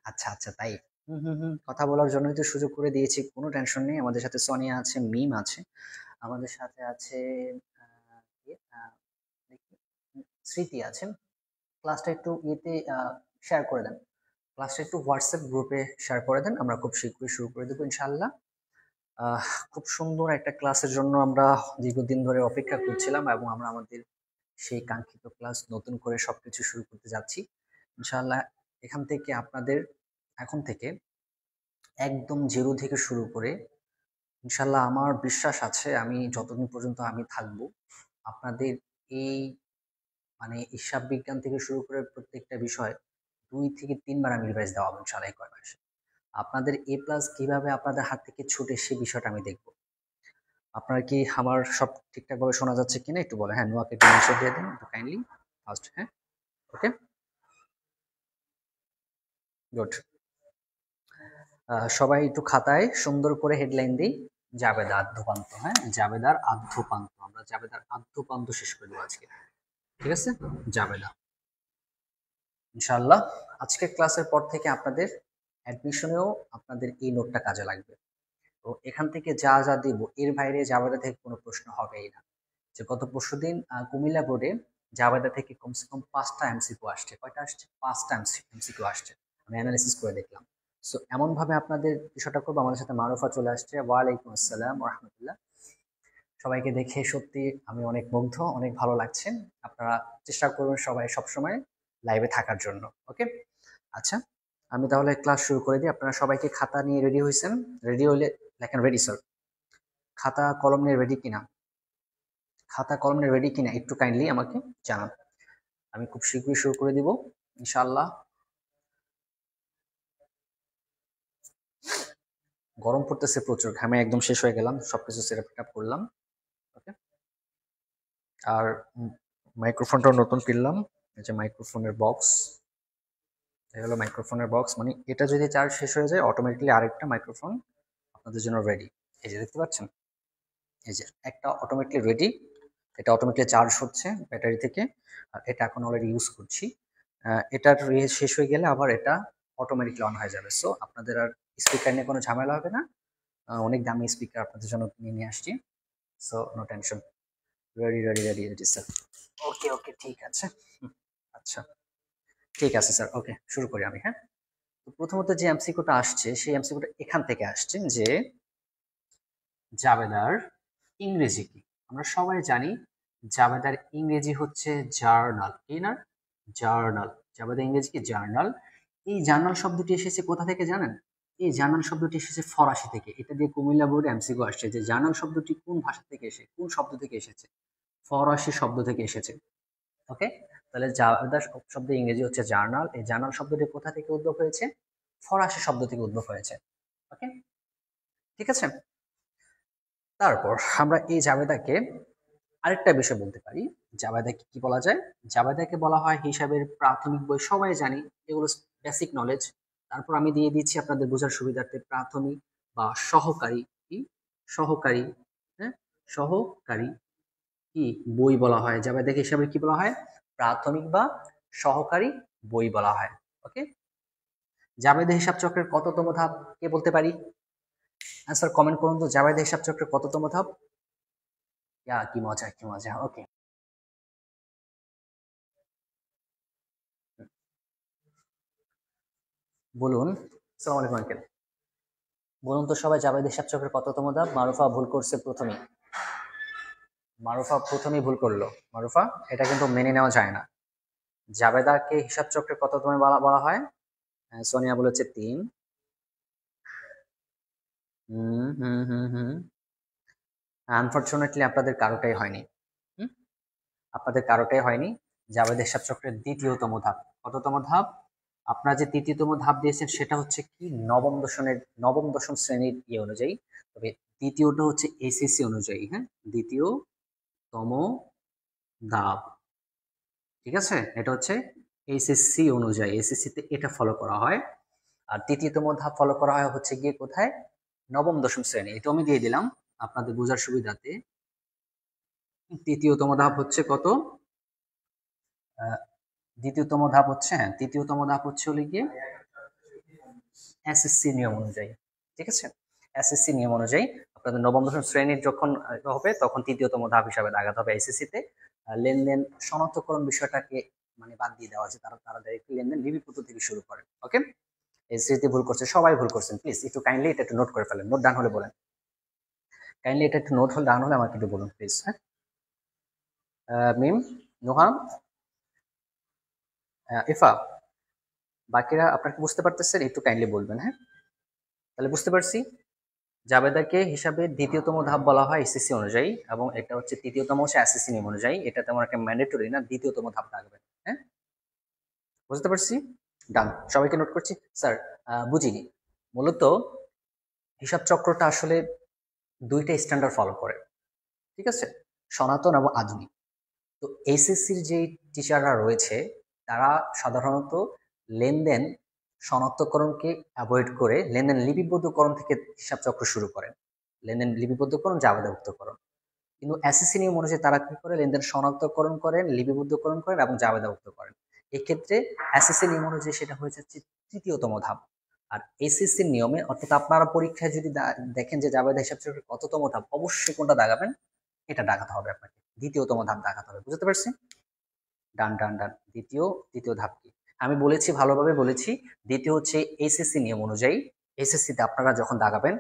আচ্ছা আচ্ছা, তাই। হুম হুম হুম, কথা বলার জন্যই তো সুযোগ করে দিয়েছি, কোনো টেনশন নেই। আমাদের সাথে সোনিয়া আছে, মিম আছে, আমাদের সাথে আছে কে? দেখি, স্মৃতি আছেন। ক্লাসটা একটু ইয়েতে শেয়ার করে দেন, ক্লাসটা একটু হোয়াটসঅ্যাপ গ্রুপে শেয়ার করে দেন, আমরা খুব শীঘ্রই শুরু করে দেবো ইনশাআল্লাহ। খুব সুন্দর একটা ক্লাসের জন্য আমরা দীর্ঘদিন ধরে অপেক্ষা করছিলাম, এবং আমরা আমাদের সেই কাঙ্ক্ষিত ক্লাস নতুন করে সবকিছু শুরু করতে যাচ্ছি ইনশাআল্লাহ। এখান থেকে আপনাদের, এখন থেকে একদম জিরো থেকে শুরু করে ইনশাআল্লাহ আমার বিশ্বাস আছে, আমি যতদিন পর্যন্ত আমি থাকবো, আপনাদের এই মানে হিসাব বিজ্ঞান থেকে শুরু করে প্রত্যেকটা বিষয় 2 থেকে 3 বার আমি রিভাইজ দেওয়াবো ইনশাআল্লাহ এই কয় মাসে। আপনাদের এ প্লাস কিভাবে আপনাদের হাত থেকে ছুটে সে বিষয়টা আমি দেখবো। আপনার কি আমার সব ঠিকঠাক ভাবে শোনা যাচ্ছে কিনা একটু বলেন। হ্যাঁ, নোয়াকে একটু মেনশন দিয়ে দেন একটু কাইন্ডলি ফার্স্ট। হ্যাঁ, ওকে, গুড। সবাই একটু খাতায় সুন্দর করে হেডলাইন দিই, জাবেদা আদ্যপান্ত। হ্যাঁ, জাবেদার আদ্যপান্ত, আমরা জাবেদার আদ্যপান্ত শেষ করে দেবো আজকে, ঠিক আছে? জাবেদা ইনশাআল্লাহ। আজকের ক্লাসের পর থেকে আপনাদের অ্যাডমিশনেও আপনাদের এই নোটটা কাজে লাগবে। তো এখান থেকে যা যা দিব এর বাইরে জাবেদা থেকে কোনো প্রশ্ন হবেই না। যে গত পরশুদিন কুমিল্লা বোর্ডে জাবেদা থেকে কমসে কম 5টা এমসিকিউ আসছে। কয়টা আসছে? 5টা এমসিকিউ আসছে, আমি অ্যানালিসিস করে দেখলাম। সো এমন ভাবে আপনাদের বিষয়টা করবো। আমাদের সাথে মারুফা চলে আসছে, ওয়ালাইকুম আসসালাম রহমতুল্লাহ। সবাইকে দেখে সত্যি আমি অনেক মুগ্ধ, অনেক ভালো লাগছে। আপনারা চেষ্টা করবেন সবাই সবসময় লাইভে থাকার জন্য, ওকে? আচ্ছা, আমি তাহলে ক্লাস শুরু করে দিই। আপনারা সবাইকে খাতা নিয়ে রেডি হয়েছেন? রেডি হইলে লেখেন রেডি স্যার। খাতা কলম নিয়ে রেডি কিনা? খাতা কলম নিয়ে রেডি কিনা একটু কাইন্ডলি আমাকে জানান। আমি খুব শীঘ্রই শুরু করে দিব ইনশাআল্লাহ। গরম পড়তেছে প্রচুর, ঘামে একদম শেষ হয়ে গেলাম, সবকিছু সেট আপ করলাম, ওকে? আর মাইক্রোফোনটাও নতুন কিনলাম, এই যে মাইক্রোফোনের বক্স, এই হলো মাইক্রোফোনের বক্স। মানে এটা যদি চার্জ শেষ হয়ে যায় অটোমেটিক্যালি আরেকটা মাইক্রোফোন আপনাদের জন্য রেডি। এই যে দেখতে পাচ্ছেন, এই যে একটা অটোমেটিক্যালি রেডি, এটা অটোমেটিক্যালি চার্জ হচ্ছে ব্যাটারি থেকে। আর এটা এখন অলরেডি ইউজ করছি। এটার শেষ হয়ে গেলে আবার এটা অটোমেটিক্যালি অন হয়ে যাবে। সো আপনাদের আর স্পিকার নিয়ে কোনো ঝামেলা হবে না। অনেক দামি স্পিকার আপনাদের জন্য কিনে নিয়ে আসছি। So no tension. Ready ready ready ready sir. Okay okay, ঠিক আছে। আচ্ছা, ঠিক আছে স্যার, ওকে শুরু করি আমি। হ্যাঁ, তো প্রথমত যে এমসিকিউটা আসছে সেই এমসিকিউটা এখান থেকে আসছে যে জাবেদার ইংরেজি কি? আমরা সবাই জানি জাবেদার ইংরেজি হচ্ছে জার্নাল। কি না? জার্নাল। জাবেদার ইংরেজি কি? জার্নাল। এই জার্নাল শব্দটি এসেছে কোথা থেকে জানেন? এই জার্নাল শব্দটি এসেছে ফরাসি থেকে। এটা দিয়ে কুমিল্লা বোর্ডে এমসিকিউ আসছে যে জার্নাল শব্দটি কোন ভাষা থেকে এসে, কোন শব্দ থেকে এসেছে? ফরাসি শব্দ থেকে এসেছে, ওকে? তাহলে জাবেদা শব্দের ইংরেজি হচ্ছে জার্নাল। এই জার্নাল শব্দটি কোথা থেকে উদ্ভব হয়েছে? ফরাসি শব্দ থেকে উদ্ভব হয়েছে, ওকে? ঠিক আছে। তারপর আমরা এই জাবেদাকে আরেকটা বিষয় বলতে পারি। জাবেদাকে কি বলা যায়? জাবেদাকে বলা হয় হিসাবের প্রাথমিক বই, সবাই জানি, এগুলো বেসিক নলেজ। তারপর আমি দিয়ে দিচ্ছি আপনাদের বোঝার সুবিধার্থে প্রাথমিক বা সহকারী কি? সহকারী, হ্যাঁ, সহকারী কি বই বলা হয়। জাবেদাকে হিসাবে কি বলা হয়? প্রাথমিক বা সহকারী বই বলা হয়, ওকে? জাবেদা হিসাব চক্রের কততম ধাপ কে বলতে পারি? আনসার কমেন্ট করুন তো, জাবেদা হিসাব চক্রের কততম ধাপ? কি মজা, কি মজা, ওকে। বলুন। আসসালামু আলাইকুম আঙ্কেল। বলুন তো সবাই, জাবেদ হিসাব চক্রের কততম ধাপ? মারুফা ভুল করছে প্রথমেই। মারুফা প্রথমেই ভুল করলো। মারুফা, এটা কিন্তু মেনে নেওয়া যায় না। জাবেদাকে হিসাব চক্রের কততম বলা বলা হয়? সোনিয়া বলেছে 3। হুম হুম হুম হুম, আনফরচুনেটলি আপনাদের কারোটাই হয়নি। হুম, আপনাদের কারোটাই হয়নি। জাবেদ হিসাব চক্রের দ্বিতীয়তম ধাপ। কততম ধাপ? আপনারা যে তৃতীয়তম ধাপ দিয়েছেন সেটা হচ্ছে কি নবম দশম শ্রেণীর ইয়ে অনুযায়ী। তবে দ্বিতীয়টা হচ্ছে এসএসসি অনুযায়ী। হ্যাঁ, দ্বিতীয়তম ধাপ, ঠিক আছে? এটা হচ্ছে এসএসসি অনুযায়ী, এসএসসি তে এটা ফলো করা হয়। আর তৃতীয়তম ধাপ ফলো করা হয় হচ্ছে গিয়ে কোথায়? নবম দশম শ্রেণী। এটা আমি দিয়ে দিলাম আপনাদের বোঝার সুবিধাতে। তৃতীয়তম ধাপ হচ্ছে কত? দ্বিতীয়তম ধাপ হচ্ছে, হ্যাঁ, তৃতীয়তম ধাপ হচ্ছে হলে গিয়ে এসএসসি নিয়ম অনুযায়ী, ঠিক আছে? এসএসসি নিয়ম অনুযায়ী আপনাদের নবম দশম শ্রেণীর যখন হবে তখন তৃতীয়তম ধাপ হিসাবে দাগাতে হবে এসএসসি তে। লেনদেন শনাক্তকরণ বিষয়টাকে মানে বাদ দিয়ে দেওয়া আছে, তারা তারা ডাইরেক্টলি লেনদেন লিপিবদ্ধ থেকে শুরু করে। ওকে, এসএসসি ভুল করছে, সবাই ভুল করছেন, প্লিজ একটু কাইন্ডলি এটা একটু নোট করে ফেলেন। নোট ডান হলে বলেন, কাইন্ডলি এটা একটু নোট হলে ডান হলে আমাকে একটু বলুন প্লিজ। হ্যাঁ, মিম, নুহা, ইফা, বাকিরা আপনারা কি বুঝতে পারতেছেন? একটু কাইন্ডলি বলবেন। হ্যাঁ, তাহলে বুঝতে পারছি জাবেদাকে হিসাবে দ্বিতীয়তম ধাপ বলা হয় এসএসসি অনুযায়ী, এবং এটা হচ্ছে তৃতীয়তম হচ্ছে এসএসসি নিয়ম অনুযায়ী। এটা তেমন একটা ম্যান্ডেটরি না, দ্বিতীয়তম ধাপ থাকবে। হ্যাঁ, বুঝতে পারছি, ডান, সবাইকে নোট করছি। স্যার বুঝিনি, মূলত হিসাব চক্রটা আসলে দুইটা স্ট্যান্ডার্ড ফলো করে, ঠিক আছে, সনাতন এবং আধুনিক। তো এসএসসির যে টিচাররা রয়েছে তারা সাধারণত লেনদেন শনাক্তকরণকে অ্যাভয়েড করে লেনদেন লিপিবদ্ধকরণ থেকে হিসাব চক্র শুরু করেন। লেনদেন লিপিবদ্ধকরণ, জাবেদাভুক্তকরণ। কিন্তু এসএসসি নিয়ম অনুযায়ী তারা কি করে? লেনদেন শনাক্তকরণ করেন, লিপিবদ্ধকরণ করেন এবং জাবেদাভুক্ত করেন। এক্ষেত্রে এসএসসি নিয়ম অনুযায়ী সেটা হয়ে যাচ্ছে তৃতীয়তম ধাপ। আর এসএসসির নিয়মে, অর্থাৎ আপনারা পরীক্ষায় যদি দেখেন যে জাবেদা হিসাব চক্রের কততম ধাপ, অবশ্যই কোনটা দাগাবেন? এটা দাগাতে হবে আপনাকে, দ্বিতীয়তম ধাপ দাগাতে হবে। বুঝতে পারছি? ডান ডান ডান। দ্বিতীয় দ্বিতীয় ধাপ কি আমি বলেছি, ভালোভাবে বলেছি। দ্বিতীয় হচ্ছে এসএসসি নিয়ম অনুযায়ী, এসএসসি তে আপনারা যখন দাগাবেন।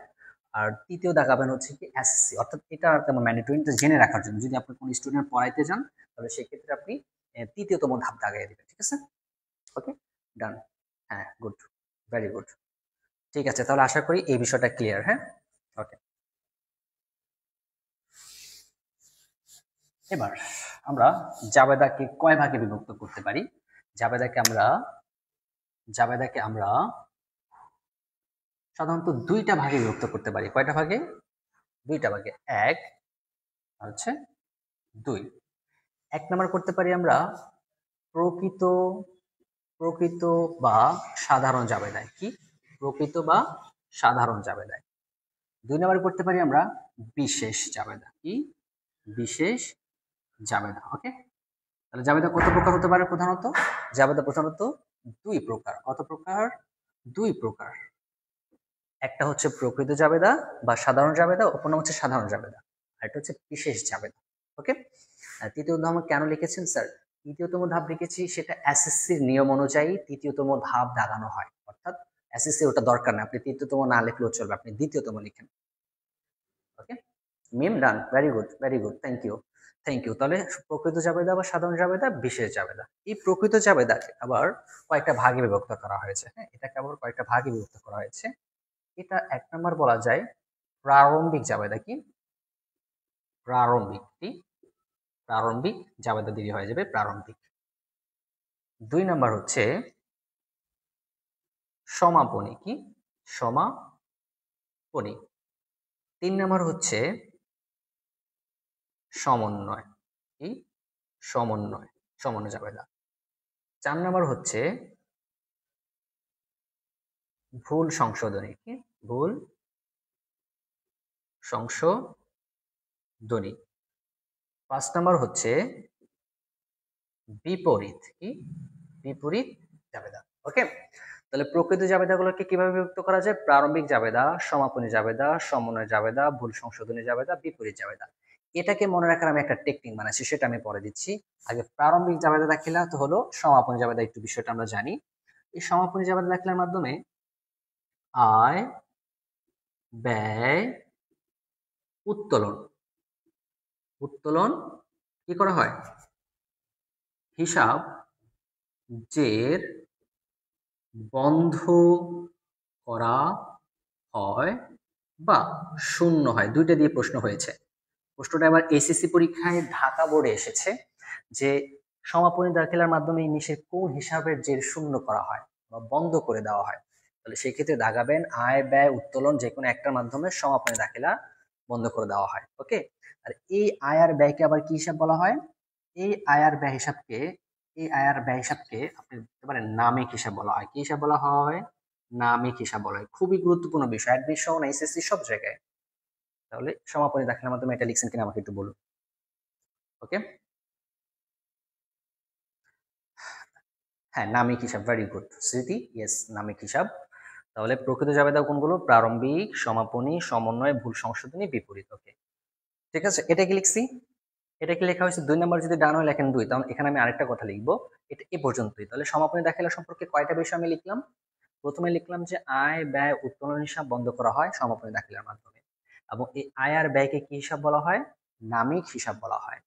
আর তৃতীয় দাগাবেন হচ্ছে কি এসএসসি, অর্থাৎ এটা তেমন ম্যান্ডেটরি জেনে রাখার জন্য। যদি আপনি কোনো স্টুডেন্ট পড়াইতে যান তাহলে সেক্ষেত্রে আপনি তৃতীয়তম ধাপ দাগাই দিবেন, ঠিক আছে? ওকে, ডান। হ্যাঁ, গুড, ভেরি গুড। ঠিক আছে, তাহলে আশা করি এই বিষয়টা ক্লিয়ার। হ্যাঁ, ওকে। এবার আমরা জাবেদাকে কয় ভাগে বিভক্ত করতে পারি? জাবেদাকে আমরা জাবেদাকে আমরা সাধারণত দুইটা ভাগে বিভক্ত করতে পারি। কয়টা ভাগে? দুইটা ভাগে, এক আর হচ্ছে দুই। এক নাম্বার করতে পারি আমরা প্রকৃত প্রকৃত বা সাধারণ জাবেদায়। কি? প্রকৃত বা সাধারণ জাবেদায়। দুই নাম্বার করতে পারি আমরা বিশেষ জাবেদা। কি? বিশেষ জাবেদা। ওকে, তাহলে জাবেদা কত প্রকার হতে পারে? প্রধানত জাবেদা প্রধানত দুই প্রকার। কত প্রকার? দুই প্রকার। একটা হচ্ছে প্রকৃত জাবেদা বা সাধারণ জাবেদা, অপর নাম হচ্ছে সাধারণ জাবেদা। আর একটা হচ্ছে বিশেষ জাবেদা। ওকে, তৃতীয় ধাপ কেন লিখেছেন স্যার? তৃতীয়তম ধাপ লিখেছি, সেটা এসএসসির নিয়ম অনুযায়ী তৃতীয়তম ধাপ দাগানো হয়। অর্থাৎ এসএসসি ওটা দরকার না, আপনি তৃতীয়তম না লিখলেও চলবে, আপনি দ্বিতীয়তম লিখেন। Okay, Mim, done, very good, very good, thank you, thank you. তাহলে প্রকৃত জাবেদা বা সাধারণ জাবেদা, বিশেষ জাবেদা। এই প্রকৃত জাবেদাকে আবার কয়েকটা ভাগে বিভক্ত করা হয়েছে। হ্যাঁ, এটাকে আবার কয়েকটা ভাগে বিভক্ত করা হয়েছে। এটা এক নাম্বার বলা যায় প্রারম্ভিক জাবেদা। কি? প্রারম্ভিক। কি? প্রারম্ভিক জাবেদা দেরি হয়ে যাবে, প্রারম্ভিক। দুই নাম্বার হচ্ছে সমাপনী। কি? সমাপনী। তিন নাম্বার হচ্ছে সমন্বয়। কি? সমন্বয়, সমন্বয় জাবেদা। চার নাম্বার হচ্ছে ভুল সংশোধনী। কি? ভুল সংশোধনী। পাঁচ নাম্বার হচ্ছে বিপরীত। কি? বিপরীত জাবেদা। ওকে, তাহলে প্রকৃত জাবেদাগুলোকে কিভাবে বিভক্ত করা যায়? প্রারম্ভিক জাবেদা, সমাপনী জাবেদা, সমন্বয় জাবেদা, ভুল সংশোধনী জাবেদা, বিপরীত জাবেদা। এটাকে মনে রাখার আমি একটা টেকনিক বানাচ্ছি, সেটা আমি পরে দিচ্ছি। আগে প্রারম্ভিক জাবেদা দাখিলা তো হলো, সমাপনী জাবেদা একটু বিষয়টা আমরা জানি। এই সমাপনী জাবেদা দাখিলার মাধ্যমে আয়, ব্যয়, উত্তোলন, উত্তোলন কি করা হয়? হিসাব জের বন্ধ করা হয় বা শূন্য হয়, দুইটা দিয়ে প্রশ্ন হয়েছে। প্রশ্নটা এবার এসএসসি পরীক্ষায় ঢাকা বোর্ডে এসেছে যে সমাপনী দাখিলার মাধ্যমে নিচের কোন হিসাবের জের শূন্য করা হয় বা বন্ধ করে দেওয়া হয়। তাহলে সেক্ষেত্রে দাগাবেন আয়, ব্যয়, উত্তোলন, যে কোনো একটার মাধ্যমে সমাপনী দাখিলা বন্ধ করে দেওয়া হয়। ওকে, আর এই আয় আর ব্যয়কে আবার কি হিসাব বলা হয়? এই আয় আর ব্যয় হিসাবকে, এই আয় আর ব্যয় হিসাবকে আপনি বলতে পারেন নামিক হিসাব বলা হয়। কি হিসাব বলা হয়? নামিক হিসাব বলা হয়। খুবই গুরুত্বপূর্ণ বিষয়, অ্যাডমিশন, এসএসসি সব জায়গায়। তাহলে সমাপনী দাখিলার মাধ্যমে এটা লিখছেন কিনা আমাকে একটু বলুন। ওকে, হ্যাঁ, নামিক হিসাব, ভেরি গুড স্মৃতি, ইয়েস, নামিক হিসাব। তাহলে প্রকৃত জাবেদা কোনগুলো? প্রারম্ভিক, সমাপনী, সমন্বয়, ভুল সংশোধনী, বিপরীত। ওকে, ঠিক আছে, এটা কি লিখছি? এটা কি লেখা হয়েছে 2 নাম্বার, যদি ডান হয় লেখেন 2, তাহলে এখানে আমি আরেকটা কথা লিখবো, এটা এ পর্যন্তই। তাহলে সমাপনী দাখিলা সম্পর্কে কয়টা বিষয় আমি লিখলাম? প্রথমে লিখলাম যে আয় ব্যয় উত্তোলন হিসাব বন্ধ করা হয় সমাপনী দাখিলার মাধ্যমে, এবং এই আয় আর ব্যয়কে কি হিসাব বলা হয়? নামিক হিসাব বলা হয়।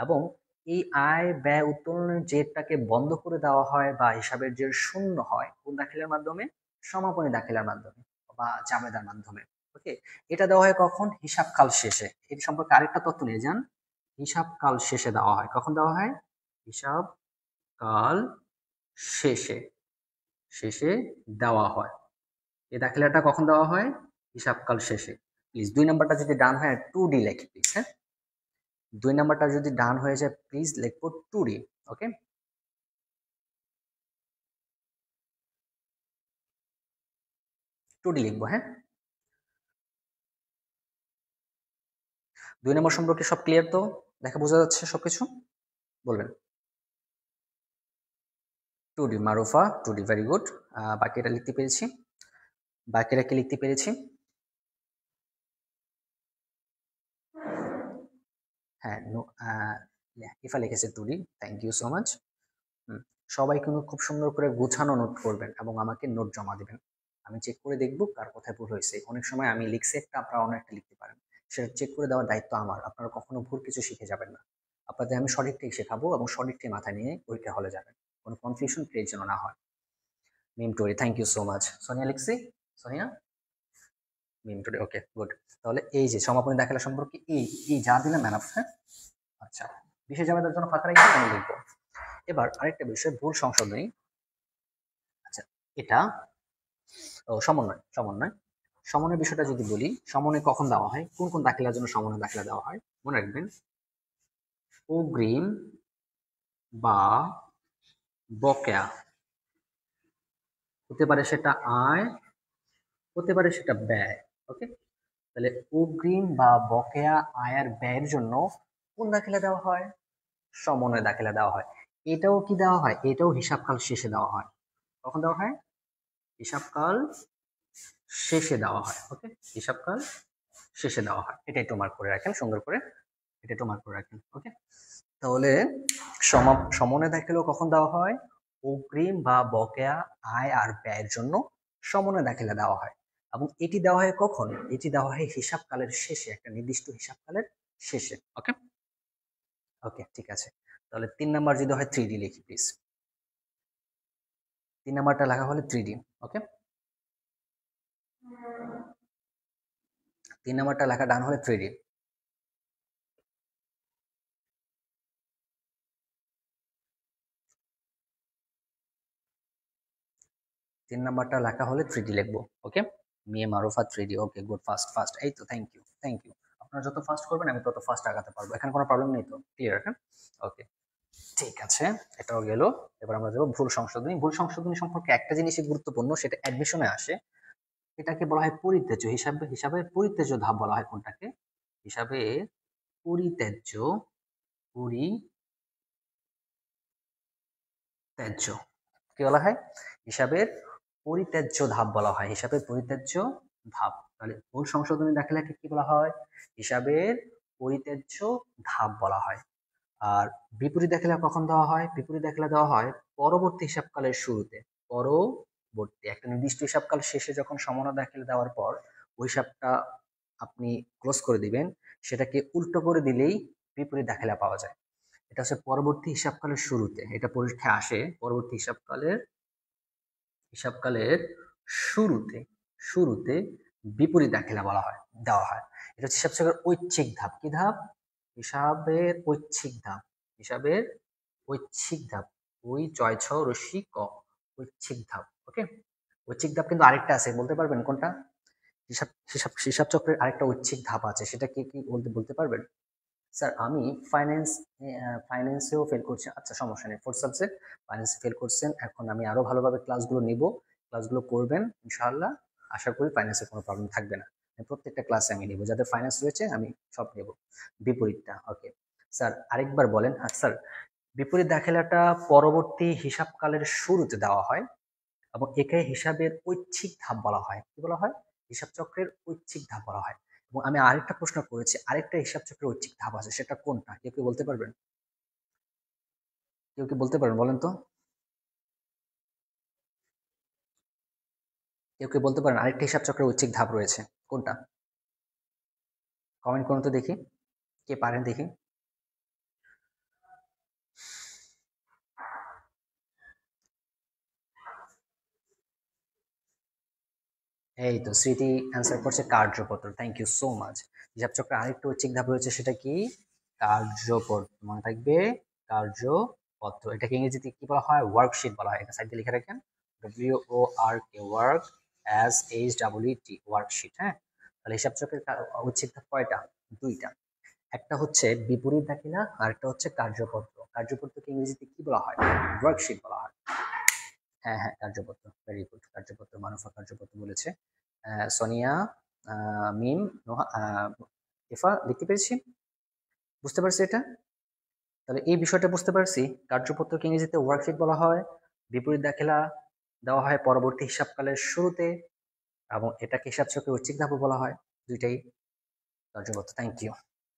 এবং এই আয় ব্যয় উত্তোলনের জেরটাকে বন্ধ করে দেওয়া হয় বা হিসাবের জের শূন্য হয় কোন দাখিলার মাধ্যমে? সমাপনী দাখিলার মাধ্যমে বা জাবেদার মাধ্যমে। ওকে, এটা দেওয়া হয় কখন? হিসাবকাল শেষে। এর সম্পর্কে আরেকটা তথ্য নিয়ে যান। হিসাবকাল শেষে দেওয়া হয়। কখন দেওয়া হয়? হিসাব কাল শেষে, শেষে দেওয়া হয়। এই দাখিলাটা কখন দেওয়া হয়? হিসাবকাল শেষে। প্লিজ 2 নাম্বারটা যদি ডান হয় 2D লেখি প্লিজ। হ্যাঁ, 2 নাম্বারটা যদি ডান হয়ে যায় প্লিজ লিখবো 2D। ওকে, 2D লিখবো। হ্যাঁ, 2 নম্বর সম্পর্কে সব ক্লিয়ার তো? দেখা বোঝা যাচ্ছে সবকিছু? বলবেন। 2D Marufa, 2D very good. বাকিটা লিখতে পেরেছি। বাকিটা কি লিখতে পেরেছি? হ্যাঁ, ইফা লিখেছে 2D, thank you so much. সবাই কিন্তু খুব সুন্দর করে গোছানো নোট করবেন এবং আমাকে নোট জমা দিবেন। আমি চেক করে দেখব কার কোথায় ভুল হয়েছে। অনেক সময় আমি লিখছি একটা, আপনারা অন্য একটা লিখতে পারেন। সেটা চেক করে দেওয়ার দায়িত্ব আমার। আপনারা কখনো ভুল কিছু শিখে যাবেন না। আপনাদের আমি সঠিকটাই শেখাবো এবং সঠিকটাই মাথায় নিয়ে পরীক্ষা হলে যাবেন। কোনো কনফিউশন ক্রিয়েট যেন না হয়। Mim today, thank you so much. Sonia লিখছি? Sonia Mim today, okay good. তাহলে এই যে সমাপনী দাখিলা সম্পর্কে এই এই যা দিলাম ম্যান। হ্যাঁ, আচ্ছা, বিশেষ জাবেদার জন্য ফাঁকা রাখবো, আমি লিখবো। এবার আরেকটা বিষয়, ভুল সংশোধনী। আচ্ছা, এটা সমন্বয়, সমন্বয়, সমন্বয় বিষয়টা যদি বলি, সমন্বয় কখন দেওয়া হয়, কোন কোন দাখিলার জন্য সমন্বয় দাখিলা দেওয়া হয়? মনে রাখবেন, অগ্রিম বা বকেয়া, হতে পারে সেটা আয়, হতে পারে সেটা ব্যয়। ওকে, তাহলে অগ্রিম বা বকেয়া আয় আর ব্যয়ের জন্য কোন দাখিলা দেওয়া হয়? সমন্বয় দাখিলা দেওয়া হয়। এটাও কি দেওয়া হয়? এটাও হিসাবকাল শেষে দেওয়া হয়। কখন দেওয়া হয়? হিসাবকাল শেষে দেওয়া হয়। ওকে, হিসাবকাল শেষে দেওয়া হয়। এটা একটু মার্ক করে রাখেন সুন্দর করে, এটা একটু মার্ক করে রাখেন। ওকে, তাহলে সমন্বয় দাখিলা কখন দেওয়া হয়? অগ্রিম বা বকেয়া আয় আর ব্যয়ের জন্য সমন্বয় দাখিলা দেওয়া হয়। এবং এটি দেওয়া হয় কখন? এটি দেওয়া হয় হিসাবকালের শেষে, একটা নির্দিষ্ট হিসাবকালের শেষে। ওকে, ওকে, ঠিক আছে। তাহলে 3 নাম্বার যদি হয় 3D লিখি প্লিজ। 3 নাম্বারটা লেখা হলে 3D। ওকে, 3 নাম্বারটা লেখা ডান হলে 3D। 3 নাম্বারটা লেখা হলে 3D লিখবো। ওকে, মিয়ে Marufa 3D। Okay good, fast fast, এই তো, থ্যাংক ইউ, থ্যাংক ইউ। আপনারা যত ফাস্ট করবেন আমি তত ফাস্ট আগাতে পারবো, এখানে কোনো প্রবলেম নেই তো? ক্লিয়ার? হ্যাঁ, ওকে, ঠিক আছে, এটাও গেল। এবার আমরা যাবো ভুল সংশোধনী। ভুল সংশোধনী সম্পর্কে একটা জিনিসই গুরুত্বপূর্ণ, সেটা অ্যাডমিশনে আসে। এটাকে বলা হয় পরিত্যাজ্য হিসাবে, হিসাবে পরিত্যাজ্য ধাপ বলা হয় কোনটাকে? হিসাবে পরিত্যাজ্য, পরিত্যাজ্য কি বলা হয়? হিসাবের পরিত্যাজ্য ধাপ বলা হয়, হিসাবের পরিত্যাজ্য ধাপ। তাহলে ভুল সংশোধনী দাখিলাকে কি বলা হয়? হিসাবের পরিত্যাজ্য ধাপ বলা হয়। আর বিপরীত দাখিলা কখন দেওয়া হয়? বিপরীত দাখিলা দেওয়া হয় পরবর্তী হিসাবকালের শুরুতে। পরবর্তী একটা নির্দিষ্ট হিসাবকাল শেষে যখন সমন্বয় দাখিলা দেওয়ার পর ওই হিসাবটা আপনি ক্লোজ করে দিবেন, সেটাকে উল্টো করে দিলেই বিপরীত দাখিলা পাওয়া যায়। এটা হচ্ছে পরবর্তী হিসাবকালের শুরুতে, এটা পরীক্ষায় আসে পরবর্তী হিসাবকালের শুরুতে, শুরুতে বিপরীত দাখিলা বলা হয়, দেওয়া হয়। এটা হচ্ছে হিসাব চক্রের ঐচ্ছিক ধাপ। কি ধাপ? হিসাবের ঐচ্ছিক ধাপ, হিসাবের ঐচ্ছিক ধাপ। ওই জয় ছ রশ্মি ক, ঐচ্ছিক ধাপ। ওকে, ঐচ্ছিক ধাপ কিন্তু আরেকটা আছে, বলতে পারবেন কোনটা? হিসাব হিসাব হিসাব চক্রের আরেকটা ঐচ্ছিক ধাপ আছে, সেটা কি কি বলতে বলতে পারবেন? স্যার আমি ফাইন্যান্সেও ফেল করছি। আচ্ছা, সমস্যা নেই, 4th সাবজেক্ট ফাইন্যান্সে ফেল করছেন, এখন আমি আরো ভালোভাবে ক্লাসগুলো নিব, ক্লাসগুলো করবেন ইনশাআল্লাহ। আশা করি ফাইন্যান্সে কোনো প্রবলেম থাকবে না। প্রত্যেকটা ক্লাসে আমি নিব, যাদের ফাইন্যান্স রয়েছে আমি সব নেব। বিপরীতটা, ওকে স্যার আরেকবার বলেন। স্যার বিপরীত দাখিলাটা পরবর্তী হিসাবকালের শুরুতে দেওয়া হয় এবং একে হিসাবের ঐচ্ছিক ধাপ বলা হয়। কি বলা হয়? হিসাব চক্রের ঐচ্ছিক ধাপ বলা হয়। এবং আমি আরেকটা প্রশ্ন করেছি, আরেকটা হিসাব চক্রের ঐচ্ছিক ধাপ আছে, সেটা কোনটা? কেউ কি বলতে পারবেন? কেউ কি বলতে পারবেন, বলেন তো? কেউ কি বলতে পারেন আরেকটা হিসাব চক্রের ঐচ্ছিক ধাপ রয়েছে, কোনটা? কমেন্ট করুন তো দেখি, কে পারেন দেখি। এই তো স্মৃতি অ্যান্সার করছে কার্যপত্র। Thank you so much. হিসাব চক্রের আরেকটা ঐচ্ছিক ধাপ রয়েছে, সেটা কি? কার্যপত্র। মনে থাকবে, কার্যপত্র। এটাকে ইংরেজিতে কি বলা হয়? ওয়ার্কশিট বলা হয়। এটা সাইডে লিখে রাখেন, WORK, ওয়ার্ক, SHEET, ওয়ার্কশিট। হ্যাঁ, তাহলে হিসাব চক্রের ঐচ্ছিক ধাপ কয়টা? দুইটা। একটা হচ্ছে বিপরীত দাখিলা, আর একটা হচ্ছে কার্যপত্র। কার্যপত্রকে ইংরেজিতে কি বলা হয়? ওয়ার্কশিট বলা হয়। হ্যাঁ হ্যাঁ, কার্যপত্র, ভেরি গুড। কার্যপত্র, মারুফা কার্যপত্র বলেছে। সোনিয়া, মিম, নোহা, ইফা লিখতে পেরেছি, বুঝতে পারছি এটা। তাহলে এই বিষয়টা বুঝতে পারছি, কার্যপত্রকে ইংরেজিতে ওয়ার্কশিট বলা হয়, বিপরীত দাখিলা দেওয়া হয় পরবর্তী হিসাবকালের শুরুতে, এবং এটাকে হিসাব চক্রের ঐচ্ছিক ধাপও বলা হয়। দুইটাই কার্যপত্র। Thank you.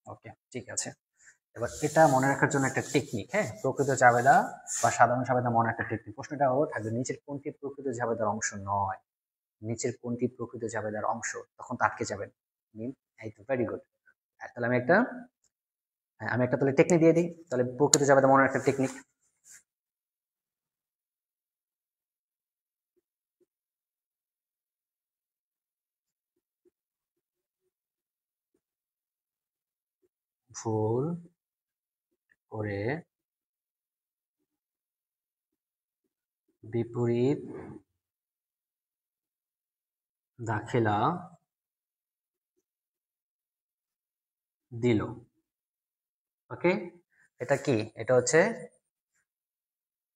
ওকে, ঠিক আছে। এবার এটা মনে রাখার জন্য একটা টেকনিক, হ্যাঁ, প্রকৃত জাবেদা বা সাধারণ জাবেদা মনে একটা টেকনিক। প্রশ্নটা হলো থাকবে, নিচের কোনটি প্রকৃত জাবেদার অংশ নয়? নিচের কোনটি প্রকৃত জাবেদার অংশ? তখন তো আটকে যাবেন। মিম, এই তো, ভেরি গুড। তাহলে আমি একটা তাহলে টেকনিক দিয়ে দিই, তাহলে প্রকৃত জাবেদা মনে একটা টেকনিক। ভুল করে বিপরীত দাখিলা দিল। ওকে, এটা কি? এটা হচ্ছে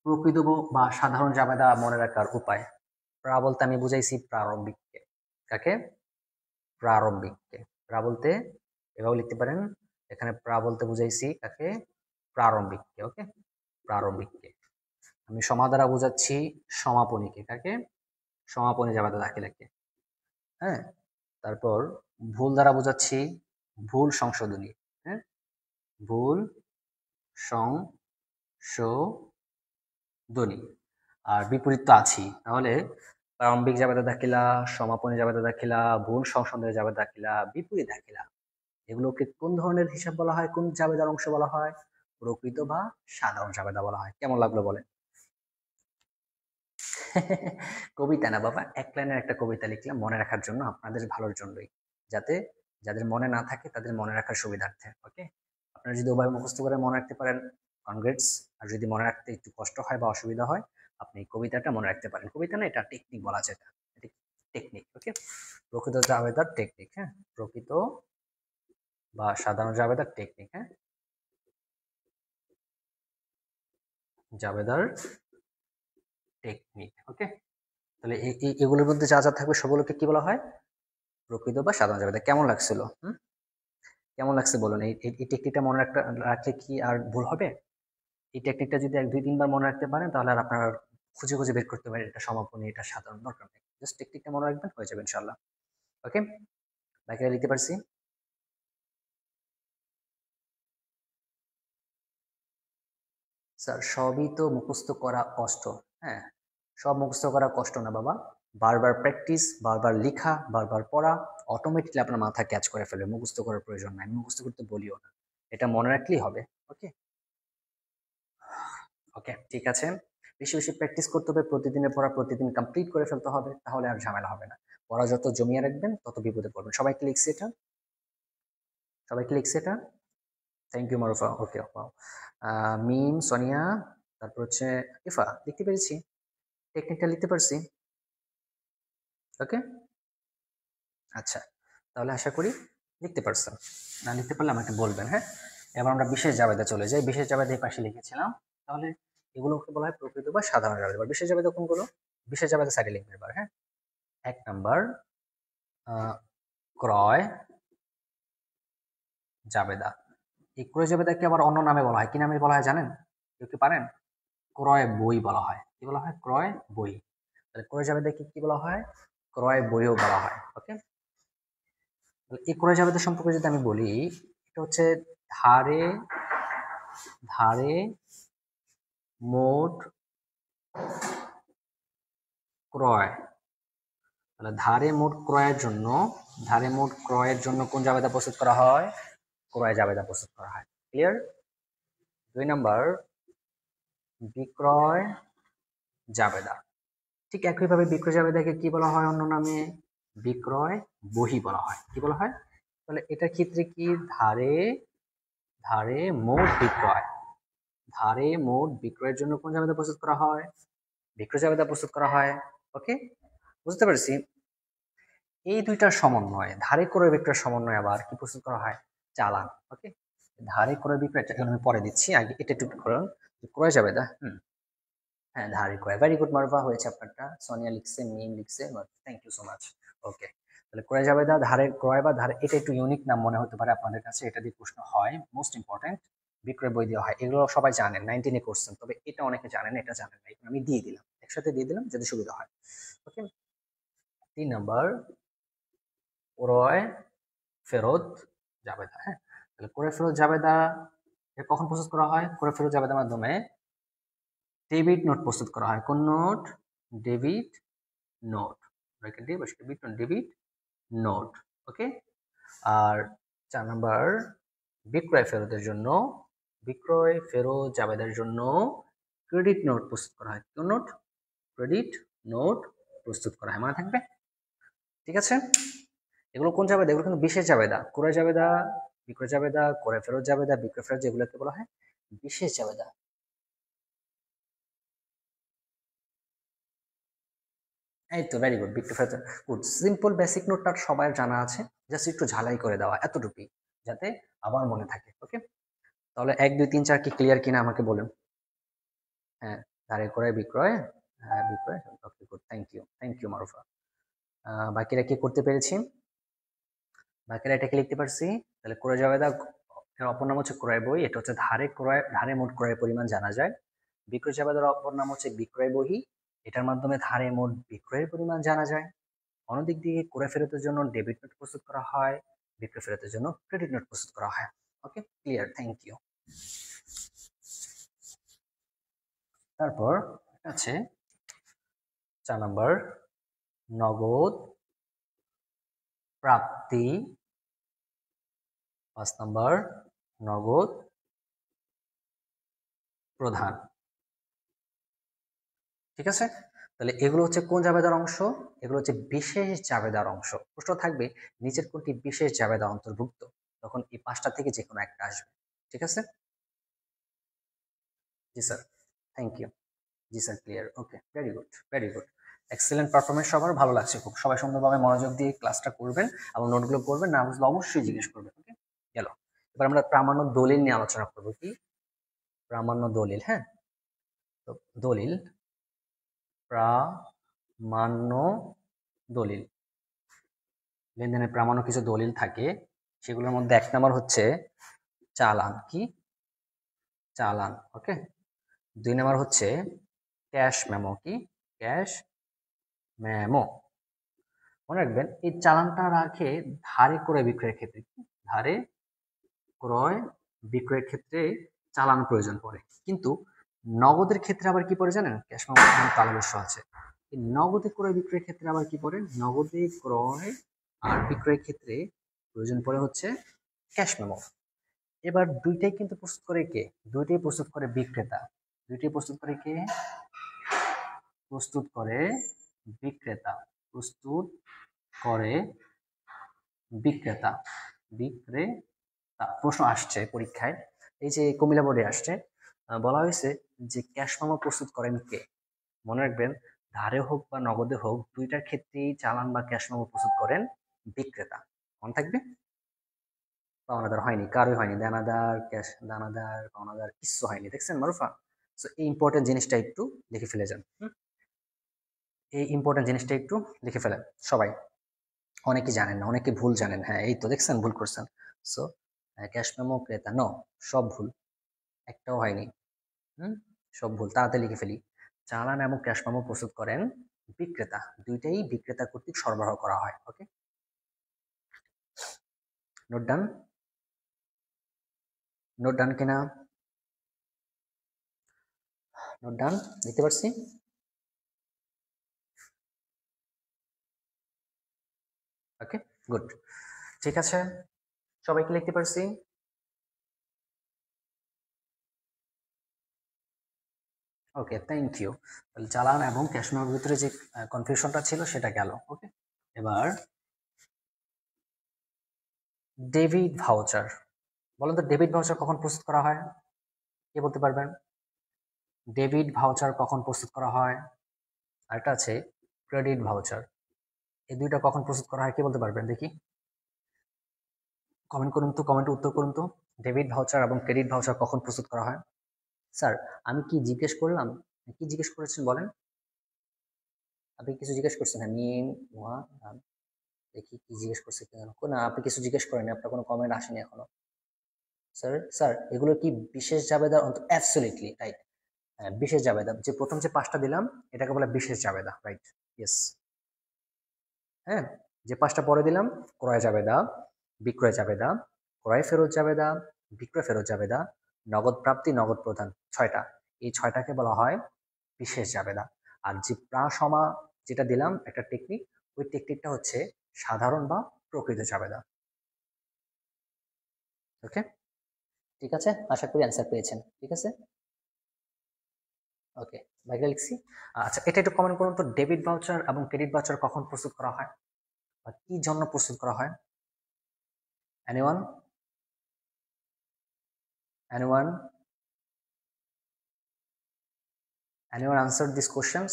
প্রকৃত বা সাধারণ জাবেদা মনে রাখার উপায়। বলতে আমি বুঝাইছি প্রারম্ভিককে। কাকে? প্রারম্ভিককে। বলতে এভাবে লিখতে পারেন, এখানে বলতে বুঝাইছি কাকে? প্রারম্ভিককে। ওকে, প্রারম্ভিককে। আমি দ্বারা বুঝাচ্ছি সমাপনীকে। কাকে? সমাপনী জাবেদা দাখিলাকে। হ্যাঁ, তারপর ভুল দ্বারা বুঝাচ্ছি ভুল সংশোধনী। হ্যাঁ, ভুল সংশোধনী। আর বিপরীত তো আছি, তাহলে প্রারম্ভিক জাবেদা দাখিলা, সমাপনী জাবেদা দাখিলা, ভুল সংশোধনের জাবেদা দাখিলা, বিপরীত দাখিলা, এগুলোকে কোন ধরনের হিসাব বলা হয়? কোন জাবেদার অংশ বলা হয়? প্রকৃত বা সাধারণ জাবেদা বলা হয়। কেমন লাগলো বলেন? কবিতা না বাবা, এক লাইনের একটা কবিতা লিখলাম মনে রাখার জন্য, আপনাদের ভালোর জন্যই, যাতে যাদের মনে না থাকে তাদের মনে রাখার সুবিধার্থে। ওকে, আপনারা যদি ওভাবে মুখস্থ করে মনে রাখতে পারেন, কনগ্রেটস। আর যদি মনে রাখতে একটু কষ্ট হয় বা অসুবিধা হয়, আপনি কবিতাটা মনে রাখতে পারেন। কবিতা না, এটা টেকনিক বলা যায়, এটা টেকনিক। ওকে, প্রকৃত জাবেদার টেকনিক। হ্যাঁ, প্রকৃত বা সাধারণ জাবেদার টেকনিক। হ্যাঁ, জাবেদার টেকনিক। ওকে, তাহলে এগুলোর মধ্যে যা যা থাকবে সবগুলোকে কি বলা হয়? প্রকৃত বা সাধারণ জাবেদা। কেমন লাগছিল? কেমন লাগছে বলুন? এই টেকনিকটা মনে রাখলে কি আর ভুল হবে? এই টেকনিকটা যদি 1 2 3 বার মনে রাখতে পারেন, তাহলে আর আপনার খুঁজে খুঁজে বের করতে পারেন এটা সমাপনী, এটা সাধারণ, দরকার নেই। জাস্ট টেকনিকটা মনে রাখবেন, হয়ে যাবে ইনশাল্লাহ। ওকে, বাকিটা লিখতে পারছি। স্যার, সবই তো মুখস্থ করা কষ্ট। হ্যাঁ, সব মুখস্থ করা কষ্ট না বাবা। বারবার প্র্যাকটিস, বারবার লেখা, বারবার পড়া, অটোমেটিকলি আপনার মাথা ক্যাচ করে ফেলবে। মুখস্থ করার প্রয়োজন নাই, আমি মুখস্থ করতে বলিও না, এটা মনে রাখলেই হবে। ওকে, ওকে, ঠিক আছে। বেশি বেশি প্র্যাকটিস করতে হবে, প্রতিদিনের পড়া প্রতিদিন কমপ্লিট করে ফেলতে হবে, তাহলে আর ঝামেলা হবে না। পড়া যত জমিয়ে রাখবেন তত বিপদে পড়বেন। সবাইকে লিখছে এটা? সবাইকে লিখছে এটা? Thank you Marufa. Okay, Mim, Sonia, তারপর হচ্ছে ইফা, লিখতে পেরেছি, টেকনিকটা লিখতে পারছি। ওকে, আচ্ছা, তাহলে আশা করি লিখতে পারছেন। না লিখতে পারলে আমাকে বলবেন। হ্যাঁ, এবার আমরা বিশেষ জাবেদা চলে যাই। বিশেষ জাবেদা এই পাশে লিখেছিলাম। তাহলে এগুলোকে বলা হয় প্রকৃত বা সাধারণ জাবেদা। এবার বিশেষ জাবেদা কোনগুলো? বিশেষ জাবেদা সাইডে লিখবেন এবার। হ্যাঁ, 1 নাম্বার, ক্রয় জাবেদা। এই ক্রয় জাবেদাকে আবার অন্য নামে বলা হয়। কি নামে বলা হয় জানেন? কেউ কি পারেন? ক্রয় বই বলা হয়। কি বলা হয়? ক্রয় বই। তাহলে ক্রয় জাবেদাকে কি বলা হয়? ক্রয় বইও বলা হয়। ওকে, এই ক্রয় জাবেদা সম্পর্কে যদি আমি বলি, এটা হচ্ছে ধারে ধারে মোট ক্রয়। তাহলে ধারে মোট ক্রয়ের জন্য কোন জাবেদা প্রস্তুত করা হয়? ক্রয় জাবেদা প্রস্তুত করা হয়। ক্লিয়ার? 2 নাম্বার, বিক্রয় জাবেদা। ঠিক একইভাবে বিক্রয় জাবেদাকে কি বলা হয় অন্য নামে? বিক্রয় বহি বলা হয়। কি বলা হয়? তাহলে এটার ক্ষেত্রে কি ধারে ধারে মোট বিক্রয়, ধারে মোট বিক্রয়ের জন্য কোন জাবেদা প্রস্তুত করা হয়? বিক্রয় জাবেদা প্রস্তুত করা হয়। ওকে, বুঝতে পারছি? এই দুইটার সমন্বয়, ধারে ক্রয় বিক্রয়ের সমন্বয় আবার কি প্রস্তুত করা হয়? চালান। ওকে, ধারে ক্রয় বিক্রয় আমি পরে দিচ্ছি, আগে এটা একটু করুন। ক্রয় জাবেদা, হ্যাঁ, ধারে ক্রয়। ভেরি গুড মারুফা, হয়েছে আপনারটা। সোনিয়া লিখছে, মিম লিখছে, থ্যাংক ইউ সো মাচ। ওকে, তাহলে ক্রয় জাবেদা, ধারে ক্রয় বা ধারে, এটা একটু ইউনিক নাম মনে হতে পারে আপনাদের কাছে, এটা দিয়ে প্রশ্ন হয়। মোস্ট ইম্পর্টেন্ট, বিক্রয় বই দেওয়া হয়, এগুলো সবাই জানেন, 19 করছেন, তবে এটা অনেকে জানেন, এটা জানেন না, আমি দিয়ে দিলাম, একসাথে দিয়ে দিলাম যদি সুবিধা হয়। ওকে, 3 নাম্বার, ক্রয় ফেরত জাবেদা। হ্যাঁ, তাহলে ক্রয় ফেরত জাবেদা এটা কখন প্রস্তুত করা হয়? ক্রয় ফেরত জাবেদার মাধ্যমে ডেবিট নোট প্রস্তুত করা হয়। কোন note? Debit note. Debit note. Okay, আর 4 নাম্বার, বিক্রয় ফেরতের জন্য, বিক্রয় ফেরত জাবেদার জন্য ক্রেডিট নোট প্রস্তুত করা হয়। কোন নোট? ক্রেডিট নোট প্রস্তুত করা হয়, মনে থাকবে? ঠিক আছে, এগুলো কোন জাবেদা? এগুলো কিন্তু বিশেষ জাবেদা। ক্রয় জাবেদা, বিক্রয় জাবেদা, ক্রয় ফেরত জাবেদা, বিক্রয় ফেরত, যেগুলোকে বলা হয় বিশেষ জাবেদা। এই তো, ভেরি গুড, বিক্রয় ফেরত, গুড। সিম্পল বেসিক নোটটা সবার জানা আছে, জাস্ট একটু ঝালাই করে দেওয়া, এতটুকুই, যাতে আবার মনে থাকে। ওকে, তাহলে 1 2 3 4 কি ক্লিয়ার কিনা আমাকে বলুন। হ্যাঁ, ধারে ক্রয় বিক্রয়, হ্যাঁ বিক্রয়। ওকে, গুড, থ্যাংক ইউ মারুফা। বাকিরা কি করতে পেরেছি? বাকিরা এটা কি লিখতে পারছি? তাহলে ক্রয় জাবেদা এর অপর নাম হচ্ছে ক্রয় বই, এটা হচ্ছে ধারে মোট ক্রয়ের পরিমাণ জানা যায়। বিক্রয় জাবেদার অপর নাম হচ্ছে বিক্রয় বহি, এটার মাধ্যমে ধারে মোট বিক্রয়ের পরিমাণ জানা যায়। অন্যদিক দিয়ে ক্রয় ফেরতের জন্য ডেবিট নোট প্রস্তুত করা হয়, বিক্রয় ফেরতের জন্য ক্রেডিট নোট প্রস্তুত করা হয়। ওকে, ক্লিয়ার, থ্যাংক ইউ। তারপর আছে 4 নাম্বার, নগদ প্রাপ্তি। 5 নাম্বার, নগদ প্রধান। ঠিক আছে, তাহলে এগুলো হচ্ছে কোন জাবেদার অংশ? এগুলো হচ্ছে বিশেষ জাবেদার অংশ। প্রশ্ন থাকবে নিচের কোনটি বিশেষ জাবেদা অন্তর্ভুক্ত, তখন এই 5টা থেকে যে কোনো একটা আসবে। ঠিক আছে, ji sir, thank you. Ji sir, clear. Okay, very good, very good, excellent performance, সবার ভালো লাগছে খুব। সবাই সুন্দরভাবে মনোযোগ দিয়ে ক্লাসটা করবেন এবং নোটগুলো করবেন, না বুঝলে অবশ্যই জিজ্ঞেস করবেন। ওকে, গেল। এবার আমরা প্রামাণ্য দলিল নিয়ে আলোচনা করবো। কি? প্রামাণ্য দলিল। হ্যাঁ, তো দলিল, প্রামাণ্য দলিল, লেনদেনের প্রামাণ্য কিছু দলিল থাকে, সেগুলোর মধ্যে 1 নাম্বার হচ্ছে চালান। কি? চালান। ওকে, 2 নাম্বার হচ্ছে ক্যাশ মেমো। কি? Cash memo. মনে রাখবেন, এই চালানটা রাখে ধারে ক্রয় বিক্রয়ের ক্ষেত্রে। ধারে ক্রয় বিক্রয়ের ক্ষেত্রে চালান প্রয়োজন পড়ে, কিন্তু নগদের ক্ষেত্রে আবার কি পড়ে জানেন? ক্যাশ মেমো তালব্য আছে। এই নগদে ক্রয় বিক্রয়ের ক্ষেত্রে আবার কি পড়ে? নগদে ক্রয় আর বিক্রয়ের ক্ষেত্রে প্রয়োজন পড়ে হচ্ছে ক্যাশ মেমো। এবার দুইটাই কিন্তু প্রস্তুত করে কে? দুইটাই প্রস্তুত করে বিক্রেতা। দুইটাই প্রস্তুত করে কে? প্রস্তুত করে বিক্রেতা। প্রস্তুত করে বিক্রেতা। বিক্রেতা। প্রশ্ন আসছে পরীক্ষায়, এই যে কুমিল্লা বোর্ডে আসছে, বলা হয়েছে যে ক্যাশ মেমো প্রস্তুত করেন কে? মনে রাখবেন, ধারে হোক বা নগদে হোক, দুইটার ক্ষেত্রেই চালান বা ক্যাশ মেমো প্রস্তুত করেন বিক্রেতা। মনে থাকবে? পাওনাদার হয়নি, কারোই হয়নি, দানাদার পাওনাদার কিচ্ছু হয়নি, দেখছেন মারুফা? সো এই ইম্পর্টেন্ট জিনিসটা একটু লিখে ফেলে যান। এই ইম্পর্টেন্ট জিনিসটা একটু লিখে ফেলেন সবাই। অনেকে জানেন না, অনেকে ভুল জানেন। হ্যাঁ, এই তো দেখছেন, ভুল করছেন। সো ক্যাশ মেমো ক্রেতা, নো, সব ভুল, একটাও হয়নি। সব ভুল, তাড়াতাড়ি লিখে ফেলি। চালান এবং ক্যাশ মেমো প্রস্তুত করেন বিক্রেতা, দুইটাই বিক্রেতা কর্তৃক সরবরাহ করা হয়। ওকে, নোট ডান? নোট ডান কিনা? নোট ডান? দেখতে পাচ্ছি। ওকে, গুড। ঠিক আছে, সবাইকে লিখতে পারছি? ওকে, থ্যাংক ইউ। তাহলে চালান এবং ক্যাশ মেমোর ভিতরে যে কনফিউশনটা ছিল সেটা গেল। ওকে, এবার ডেবিট ভাউচার। বলেন তো ডেবিট ভাউচার কখন প্রস্তুত করা হয়? কে বলতে পারবেন? ডেবিট ভাউচার কখন প্রস্তুত করা হয়? আরেকটা আছে ক্রেডিট ভাউচার। এই দুইটা কখন প্রস্তুত করা হয় কে বলতে পারবেন দেখি? কমেন্ট করুন তো, কমেন্টে উত্তর করুন তো। ডেবিট ভাউচার এবং ক্রেডিট ভাউচার কখন প্রস্তুত করা হয়? স্যার, আমি কি জিজ্ঞেস করলাম? কি জিজ্ঞেস করেছেন বলেন? আপনি কিছু জিজ্ঞেস করছেন? হ্যাঁ, মিম ওয়া নাম। দেখি কি জিজ্ঞেস করছে কেন? না, আপনি কিছু জিজ্ঞেস করেনি, আপনার কোনো কমেন্ট আসেনি এখনো। স্যার স্যার এগুলো কি বিশেষ জাবেদা? Absolutely right. হ্যাঁ, বিশেষ জাবেদা। যে প্রথম যে পাঁচটা দিলাম এটাকে বলে বিশেষ জাবেদা, রাইট? ইয়েস। হ্যাঁ, যে পাঁচটা পরে দিলাম, ক্রয় জাবেদা, বিক্রয় জাবেদা, ক্রয় ফেরত জাবেদা, বিক্রয় ফেরত জাবেদা, নগদ প্রাপ্তি, নগদ প্রদান, ছয়টা। এই ছয়টাকে বলা হয় বিশেষ জাবেদা। আর যে প্রাসমা যেটা দিলাম একটা টেকনিক, ওই টেকনিকটা হচ্ছে সাধারণ বা প্রকৃত জাবেদা। ওকে, ঠিক আছে, আশা করি অ্যান্সার পেয়েছেন। ঠিক আছে, ওকে, বাইরে লিখছি। আচ্ছা, এটা একটু কমেন্ট করুন তো, ডেবিট ভাউচার এবং ক্রেডিট ভাউচার কখন প্রস্তুত করা হয় বা কি জন্য প্রস্তুত করা হয়? Anyone? Anyone? Anyone answer this questions?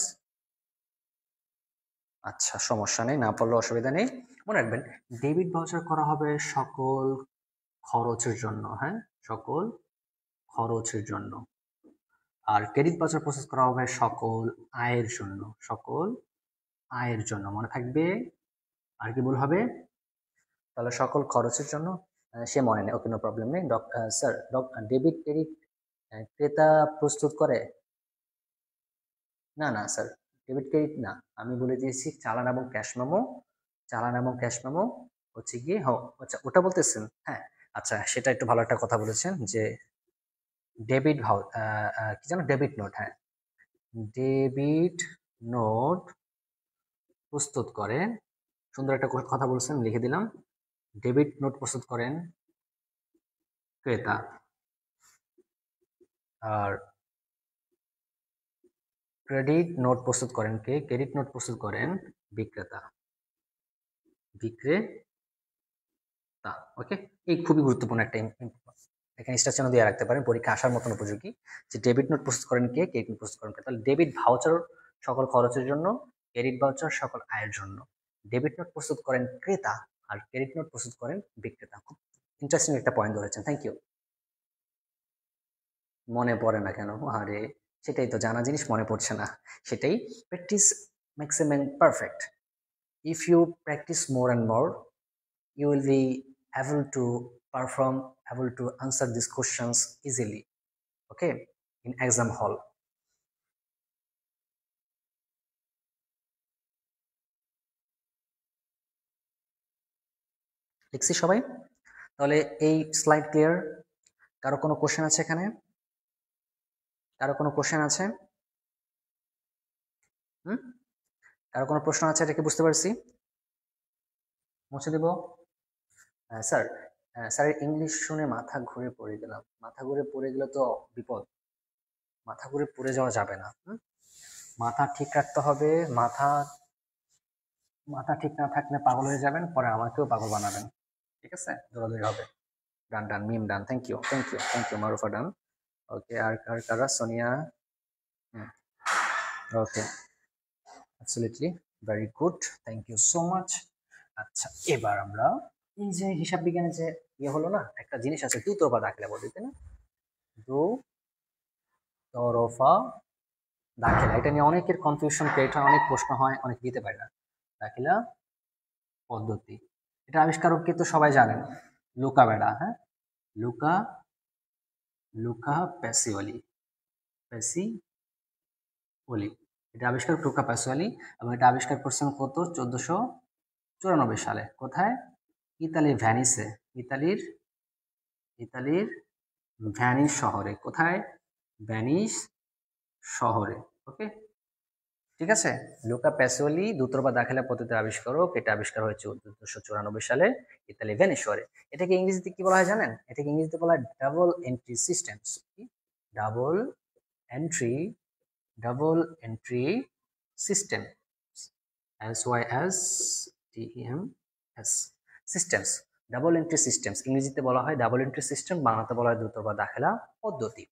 আচ্ছা, সমস্যা নেই, না পড়লে অসুবিধা নেই। মনে রাখবেন, ডেবিট ভাউচার করা হবে সকল খরচের জন্য, হ্যাঁ, সকল খরচের জন্য। আর ক্রেডিট ভাউচার প্রসেস করা হবে সকল আয়ের জন্য, সকল আয়ের জন্য, মনে থাকবে। আর কি ভুল হবে? তাহলে সকল খরচের জন্য, সে মনে নেই, ওকে, নো প্রবলেম নেই। স্যার, ডেবিট ক্রেডিট ক্রেতা প্রস্তুত করে? না না স্যার, ডেবিট ক্রেডিট না, আমি বলে দিয়েছি চালান এবং ক্যাশ মেমো। চালান এবং ক্যাশ মেমো হচ্ছে গিয়ে, আচ্ছা ওটা বলতেছেন, হ্যাঁ। আচ্ছা, সেটা একটু ভালো একটা কথা বলেছেন যে ডেবিট কি জানো, ডেবিট নোট, হ্যাঁ, ডেবিট নোট প্রস্তুত করেন। সুন্দর একটা কথা বলছেন, লিখে দিলাম। ডেবিট নোট প্রস্তুত করেন ক্রেতা, আর ক্রেডিট নোট প্রস্তুত করেন কে? ক্রেডিট নোট প্রস্তুত করেন বিক্রেতা, বিক্রেতা। ওকে, এই খুবই গুরুত্বপূর্ণ একটা এখানে স্ট্রাকচার দিয়ে রাখতে পারেন, পরীক্ষা আসার মতন উপযোগী। যে ডেবিট নোট প্রস্তুত করেন কে? ক্রেডিট নোট প্রস্তুত করেন কে? তাহলে ডেবিট ভাউচার সকল খরচের জন্য, ক্রেডিট ভাউচার সকল আয়ের জন্য। ডেবিট নোট প্রস্তুত করেন ক্রেতা আর ক্রেডিট নোট প্রস্তুত করেন বিক্রেতা। খুব ইন্টারেস্টিং একটা পয়েন্ট ধরেছেন, থ্যাংক ইউ। মনে পড়ে না কেন? আরে, সেটাই তো, জানা জিনিস মনে পড়ছে না, সেটাই। Practice makes a man perfect. If you practice more and more, you will be able to perform, able to answer these questions easily, okay, in exam hall. লিখছি সবাই? তাহলে এই স্লাইড ক্লিয়ার? কারো কোনো কোশ্চেন আছে এখানে? কারো কোনো কোশ্চেন আছে? হুম, কারো কোনো প্রশ্ন আছে? এটা কি বুঝতে পারছি? মুছে দেব? স্যার, স্যারের ইংলিশ শুনে মাথা ঘুরে পড়ে গেলাম। মাথা ঘুরে পড়ে গেলে তো বিপদ, মাথা ঘুরে পড়ে যাওয়া যাবে না। মাথা ঠিক রাখতে হবে। মাথা মাথা ঠিক না থাকলে পাগল হয়ে যাবেন, পরে আমাকেও পাগল বানাবেন। ঠিক আছে, দৌড়াদৌড়ি হবে। Done done, Mim done, thank you, thank you, thank you, Marufa done. Okay, আর কারা? Sonia, okay, absolutely very good, thank you so much. আচ্ছা, এবার আমরা এই যে হিসাব বিজ্ঞানে যে হলো না, একটা জিনিস আছে দু তরফা দাখিলা বলতে, তাই না? দু তরফা দাখিলা, এটা নিয়ে অনেকের কনফিউশন ক্রিয়েট হয়, অনেক প্রশ্ন হয়, অনেক দিতে পারে না। দাখিলা পদ্ধতি, এটা আবিষ্কারক কিন্তু সবাই জানেন, লুকা বেড়া, হ্যাঁ, লুকা লুকা প্যাসিওলি, প্যাসিওলি। এটা আবিষ্কার লুকা প্যাসোয়ালি, এবং এটা আবিষ্কার করছেন কত 1494 সালে। কোথায়? ইতালির ভ্যানিসে। ইতালির ভ্যানিস শহরে। কোথায়? ভ্যানিস শহরে। ওকে, ঠিক আছে। লুকা প্যাসোলি দ্রুত বা দাখিলা পদ্ধতির আবিষ্কারক। এটা আবিষ্কার হয়েছে 1494 সালে ইতালি ভেনিস শহরে। এটাকে ইংরেজিতে কি বলা হয় জানেন? এটাকে ইংরেজিতে বলা হয় double entry systems. Double entry double entry system, SYSTEMS systems. Double entry systems ইংরেজিতে বলা হয় ডাবল এন্ট্রি সিস্টেম, বাংলাতে বলা হয় দ্রুত বা দাখিলা পদ্ধতি।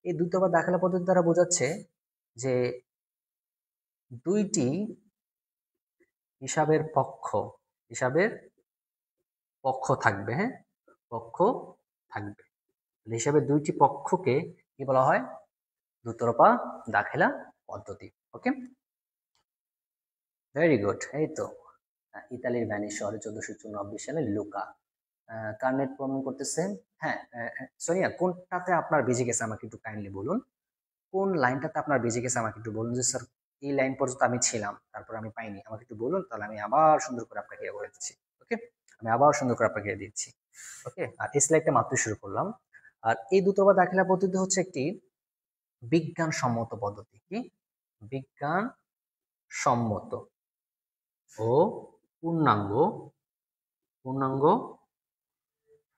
এই দ্রুত বা দাখিলা পদ্ধতি দ্বারা বোঝাচ্ছে যে দুইটি হিসাবের পক্ষ থাকবে। হ্যাঁ, পক্ষ থাকবে। হিসাবের দুইটি পক্ষকে কি বলা হয়? দ্রুতরপা দাখিলা পদ্ধতি। ওকে, ভেরি গুড। এই তো ইতালির ভ্যানিস শহরে 1494 সালে লুকা। কার নেট প্রমাণ করতেছে? হ্যাঁ, সোনিয়া, কোনটাতে আপনার বেজে গেছে আমাকে একটু কাইন্ডলি বলুন। কোন লাইনটাতে আপনার বেজে গেছে আমাকে একটু বলুন যে স্যার এই লাইন পর্যন্ত আমি ছিলাম, তারপর আমি পাইনি। আমাকে একটু বলুন, তাহলে আমি আবার সুন্দর করে আপনাকে ইয়ে করে দিচ্ছি। ওকে, আমি আবার সুন্দর করে আপনাকে দিচ্ছি। ওকে, আর এই স্লাইডটা মাত্র শুরু করলাম। আর এই দ্রুত বা দাখিলা পদ্ধতি হচ্ছে একটি বিজ্ঞানসম্মত পদ্ধতি। কি? বিজ্ঞানসম্মত ও পূর্ণাঙ্গ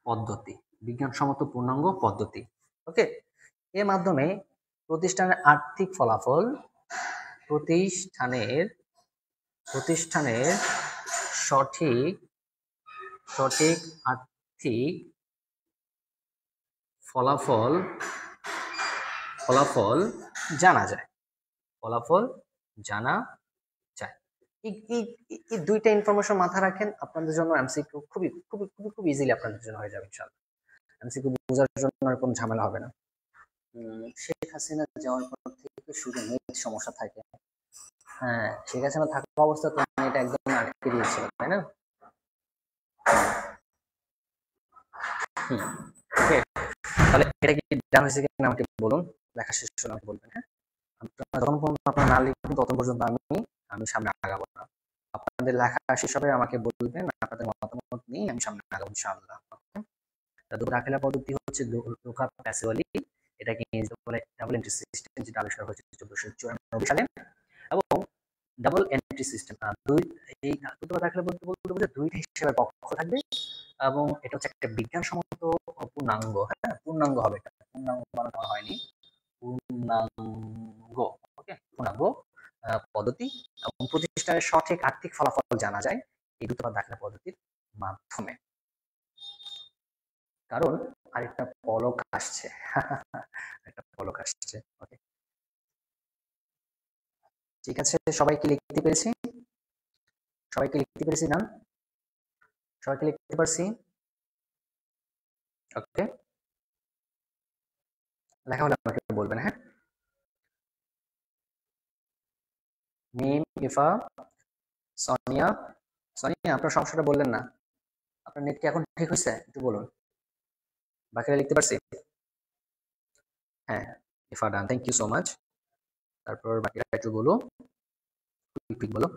পদ্ধতি। বিজ্ঞানসম্মত পূর্ণাঙ্গ পদ্ধতি। ওকে, এর মাধ্যমে প্রতিষ্ঠানের আর্থিক ফলাফল, প্রতিষ্ঠানের সঠিক আর্থিক ফলাফল জানা যায়। এই দুইটা ইনফরমেশন মাথায় রাখেন, আপনাদের জন্য এমসিকিউ খুবই খুবই খুবই খুব ইজিলি আপনাদের জন্য হয়ে যাবে ইনশাআল্লাহ। এমসিকিউ বোঝার জন্য আর কোনো ঝামেলা হবে না। শেখ হাসিনা যাওয়ার পর থেকে শুধু নেট সমস্যা থাকে। হ্যাঁ, শেখ হাসিনা থাকা অবস্থা তো নেট একদম আটকে দিয়েছিল, তাই না? ওকে, তাহলে এটা কি জানা হয়েছে কিনা আমাকে বলুন, লেখা শেষ হলে আমাকে বলবেন। হ্যাঁ, যতক্ষণ পর্যন্ত আপনারা না লিখবেন ততক্ষণ পর্যন্ত আমি সামনে আগাবো না। আপনাদের লেখা শেষ হবে আমাকে বলবেন, আপনাদের মতামত নিয়ে আমি সামনে আগাবো ইনশাআল্লাহ। দাখিলা পদ্ধতি হচ্ছে লুকা প্যাসোয়ালি, এটাকে ইংরেজিতে বলে ডাবল এন্ট্রি সিস্টেম, যেটা আবিষ্কার হয়েছে 1494 সালে। এবং ডাবল এন্ট্রি সিস্টেম এই দাখিলা পদ্ধতি বলতে দুইটা হিসাবের পক্ষ থাকবে, এবং এটা হচ্ছে একটা বিজ্ঞানসম্মত পূর্ণাঙ্গ। হ্যাঁ, পূর্ণাঙ্গ হবে, এটা পূর্ণাঙ্গ বানানো হয়নি, পূর্ণাঙ্গ। ওকে, পূর্ণাঙ্গ পদ্ধতি, এবং প্রতিষ্ঠানের সঠিক আর্থিক ফলাফল জানা যায় এই দ্রুত দাখিলা পদ্ধতির মাধ্যমে। কারণ আরেকটা পলক আসছে একটা পলক আসছে। ওকে, ঠিক আছে, সবাইকে লিখতে পেরেছি না? সবাইকে লিখতে পারছি? ওকে, লেখা হলে আমাকে বলবেন। হ্যাঁ, মিম, ইফা, সোনিয়া। আপনার সমস্যাটা বললেন না। আপনার নেট কি এখন ঠিক হয়েছে? একটু বলুন। বাকিরা লিখতে পারছি? হ্যাঁ, ইফা ডান, থ্যাংক ইউ সো মাচ। তারপর বাকিরা একটু বলো, কুইক বলো।